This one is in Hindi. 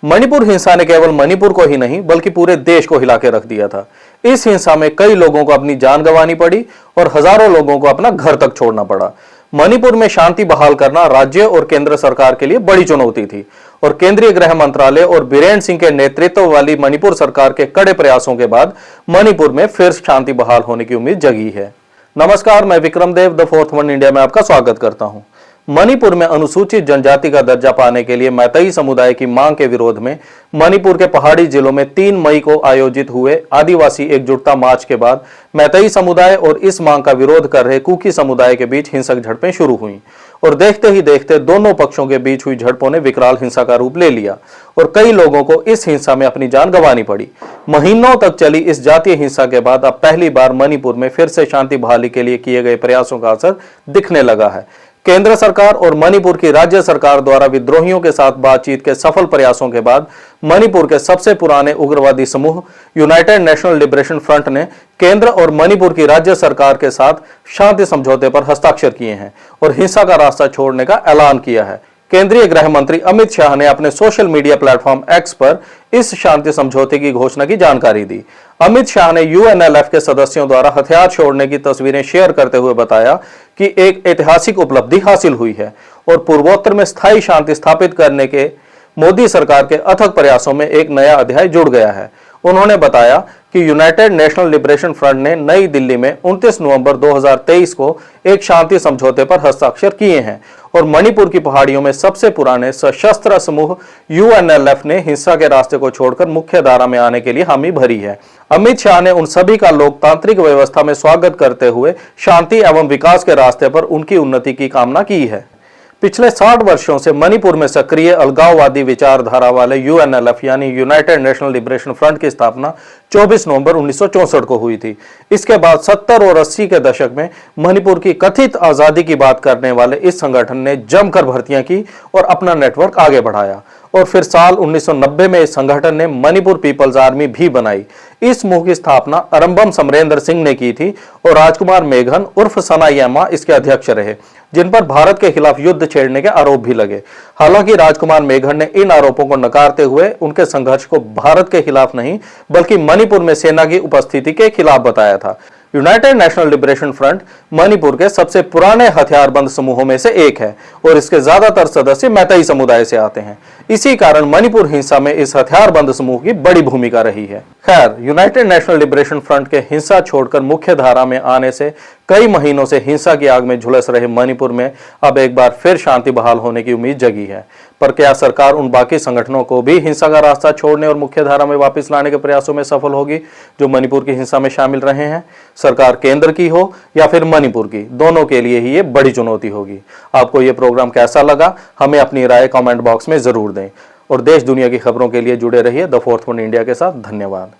मणिपुर हिंसा ने केवल मणिपुर को ही नहीं बल्कि पूरे देश को हिला के रख दिया था। इस हिंसा में कई लोगों को अपनी जान गंवानी पड़ी और हजारों लोगों को अपना घर तक छोड़ना पड़ा। मणिपुर में शांति बहाल करना राज्य और केंद्र सरकार के लिए बड़ी चुनौती थी और केंद्रीय गृह मंत्रालय और बीरेन सिंह के नेतृत्व वाली मणिपुर सरकार के कड़े प्रयासों के बाद मणिपुर में फिर शांति बहाल होने की उम्मीद जगी है। नमस्कार, मैं विक्रम देव द फोर्थ वन इंडिया में आपका स्वागत करता हूं। मणिपुर में अनुसूचित जनजाति का दर्जा पाने के लिए मैतेई समुदाय की मांग के विरोध में मणिपुर के पहाड़ी जिलों में 3 मई को आयोजित हुए आदिवासी एकजुटता मार्च के बाद मैतेई समुदाय और इस मांग का विरोध कर रहे कुकी समुदाय के बीच हिंसक झड़पें शुरू हुई और देखते ही देखते दोनों पक्षों के बीच हुई झड़पों ने विकराल हिंसा का रूप ले लिया और कई लोगों को इस हिंसा में अपनी जान गंवानी पड़ी। महीनों तक चली इस जातीय हिंसा के बाद अब पहली बार मणिपुर में फिर से शांति बहाली के लिए किए गए प्रयासों का असर दिखने लगा है। केंद्र सरकार और मणिपुर की राज्य सरकार द्वारा विद्रोहियों के साथ बातचीत के सफल प्रयासों के बाद मणिपुर के सबसे पुराने उग्रवादी समूह यूनाइटेड नेशनल लिबरेशन फ्रंट ने केंद्र और मणिपुर की राज्य सरकार के साथ शांति समझौते पर हस्ताक्षर किए हैं और हिंसा का रास्ता छोड़ने का ऐलान किया है। केंद्रीय गृह मंत्री अमित शाह ने अपने सोशल मीडिया प्लेटफॉर्म एक्स पर इस शांति समझौते की घोषणा की जानकारी दी। अमित शाह ने यूएनएलएफ के सदस्यों द्वारा हथियार छोड़ने की तस्वीरें शेयर करते हुए बताया कि एक ऐतिहासिक उपलब्धि हासिल हुई है और पूर्वोत्तर में स्थायी शांति स्थापित करने के मोदी सरकार के अथक प्रयासों में एक नया अध्याय जुड़ गया है। उन्होंने बताया कि यूनाइटेड नेशनल लिबरेशन फ्रंट ने नई दिल्ली में 29 नवंबर 2023 को एक शांति समझौते पर हस्ताक्षर किए हैं और मणिपुर की पहाड़ियों में सबसे पुराने सशस्त्र समूह यूएनएलएफ ने हिंसा के रास्ते को छोड़कर मुख्य धारा में आने के लिए हामी भरी है। अमित शाह ने उन सभी का लोकतांत्रिक व्यवस्था में स्वागत करते हुए शांति एवं विकास के रास्ते पर उनकी उन्नति की कामना की है। पिछले 60 वर्षों से मणिपुर में सक्रिय अलगाववादी विचारधारा वाले यूएनएलएफ यानी यूनाइटेड नेशनल लिबरेशन फ्रंट की स्थापना 24 नवंबर 1964 को हुई थी। इसके बाद 70 और 80 के दशक में मणिपुर की कथित आजादी की बात करने वाले इस संगठन ने जमकर भर्तियां की और अपना नेटवर्क आगे बढ़ाया और फिर साल 1990 में इस संगठन ने मणिपुर पीपल्स आर्मी भी बनाई। इस समूह की स्थापना अरंबम समरेंद्र सिंह ने की थी और राजकुमार मेघन उर्फ सनायामा इसके अध्यक्ष रहे, जिन पर भारत के खिलाफ युद्ध छेड़ने के आरोप भी लगे। हालांकि राजकुमार मेघन ने इन आरोपों को नकारते हुए उनके संघर्ष को भारत के खिलाफ नहीं बल्कि मणिपुर में सेना की उपस्थिति के खिलाफ बताया था। United national liberation front Manipur के सबसे पुराने हथियारबंद समूहों में से एक है और इसके ज्यादातर सदस्य मैतेई समुदाय से आते हैं। इसी कारण मणिपुर हिंसा में इस हथियारबंद समूह की बड़ी भूमिका रही है। खैर, यूनाइटेड नेशनल लिबरेशन फ्रंट के हिंसा छोड़कर मुख्य धारा में आने से कई महीनों से हिंसा की आग में झुलस रहे मणिपुर में अब एक बार फिर शांति बहाल होने की उम्मीद जगी है। पर क्या सरकार उन बाकी संगठनों को भी हिंसा का रास्ता छोड़ने और मुख्य धारा में वापस लाने के प्रयासों में सफल होगी जो मणिपुर की हिंसा में शामिल रहे हैं? सरकार केंद्र की हो या फिर मणिपुर की, दोनों के लिए ही ये बड़ी चुनौती होगी। आपको ये प्रोग्राम कैसा लगा, हमें अपनी राय कमेंट बॉक्स में जरूर दें और देश दुनिया की खबरों के लिए जुड़े रहिए द फोर्थ वन इंडिया के साथ। धन्यवाद।